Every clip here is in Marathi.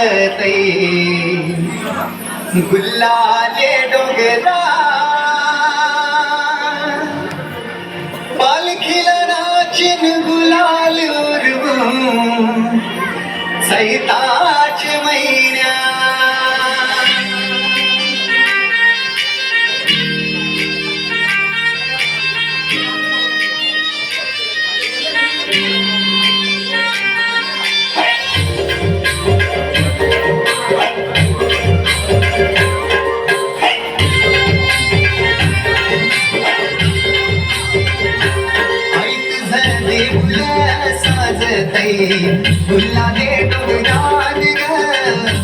साजतई गुलाले डोंगरा पालखीला नाचिन गुलाल उरवून सैताच महिन्या गुलाले डोंगरान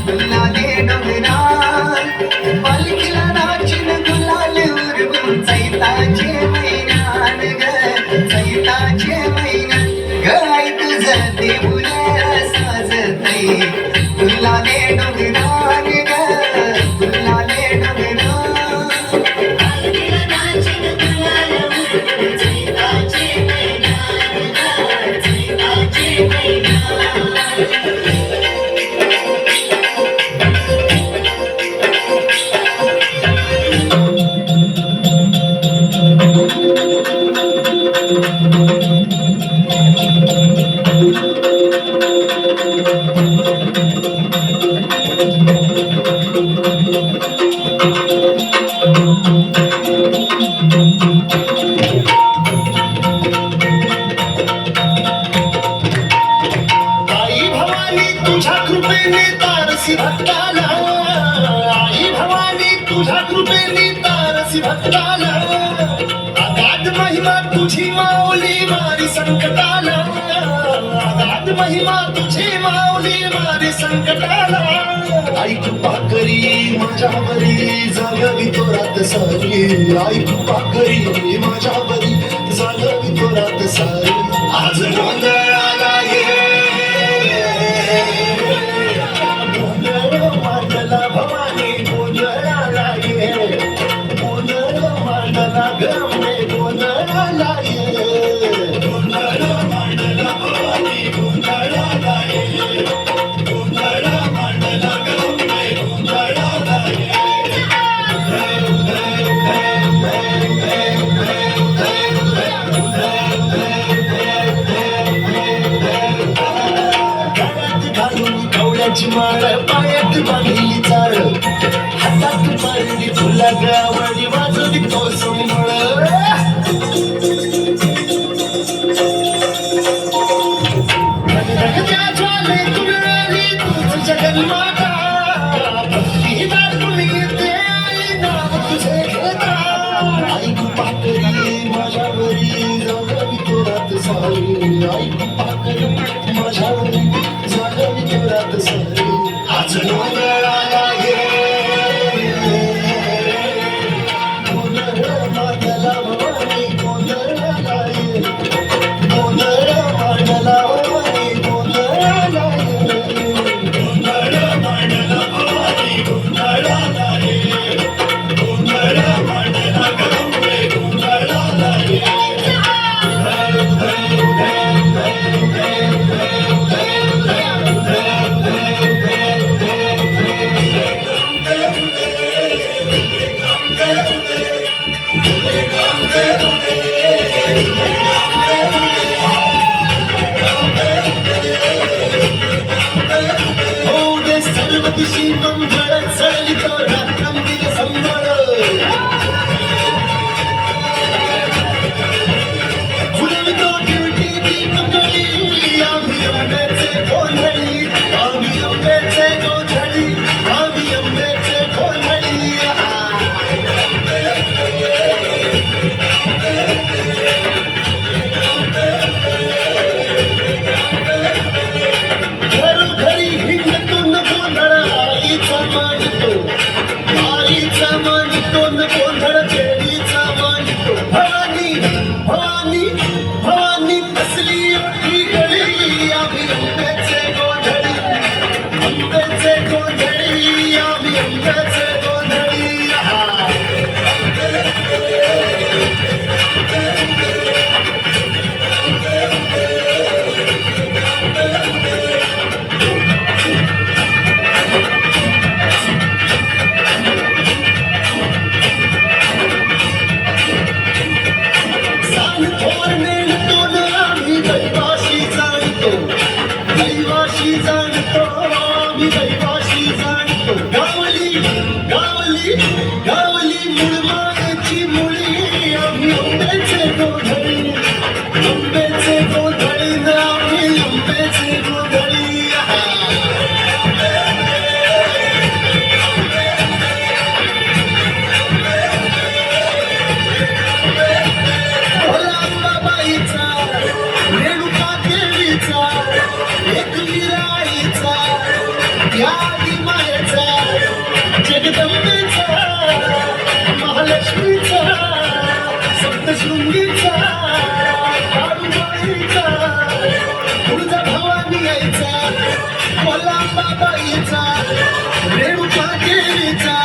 गुलाले डोंगरान पालखीला नाचिन गुलाल उरवून सैताचे महिन्यान सैताचे महिन्यान गाय तुझं देऊळ साजतई गुलाले डोंगरान गुलाले डोंगरान पालखीला नाचिन गुलाल उरवून सैताचे भक्ताला आई भवानी तुझ्या कृपेने तारसी भक्ताला अगाध महिमा तुझी माऊली मारी संकटाला अगाध महिमा तुझी माऊली मारी संकटाला आई कृपा करी माझ्यावरी जागवी तो रात सारी आई कृपा करी माझ्यावरी जागवी तो रात सारी आज गोंधळाला ये भवानी गोंधळाला ये गोंधळ मांडला गमे गोंधळाला ये गोंधळ मांडला भवानी गोंधळाला ये गोंधळ मांडला गमे गोंधळाला कवड्याची माळ पायात बांधली चाळ हातात पारडी फुला गावाडी वाजवली तो संबळ ज्वाले तुळली तुझ जगन्माता भक्ती दाटून येते आई नाव तुझे घेता आई कृपा करी माझ्यावरी जागवी तो रात सारी आई कृपा करी माझ्यावरी जागवी तो रात सारी आज गोंधळाला ये गोंधळ मांडला भवानी गोंधळाला ये गोंधळ मांडला भवानी गोंधळाला ये गोंधळ मांडला भवानी गोंधळाला ये गोंधळ मांडला गमे गोंधळाला ये सर्वदिशी गोंधळ चढली तो रात्रंदिल संबळ फुलवितो ड्युटी ती कंगळी आम्ही अंबेचे गोंधळी आम्ही अंबेचे गोंधळी आम्ही अंबेचे गोंधळी घरोघरी हिंडतून गोंधळ आईचा मांडतो आईचा मांडतो न गोंधळ देवीचा मांडतो भवानी भवानी भवानी कसली मोठी गळी आम्ही अंबेचे गोंधळ दैवाशी जाणतो मी दैवाशी जाणतो गावली गावली गावली मुळमाची मुळी आम्ही आंब्याचे गोधळी आंब्याचे गोधळी ना आम्ही आंब्याचे गोधळी भोला अंबाबाईचा रेणुका देवीचा एक विराईचा या मायेचा जगदंबेचा महालक्ष्मीचा सप्तशृंगीचा काळूबाईचा तुळजा भवानी यायचा भोला अंबाबाईचा रेणुका देवीचा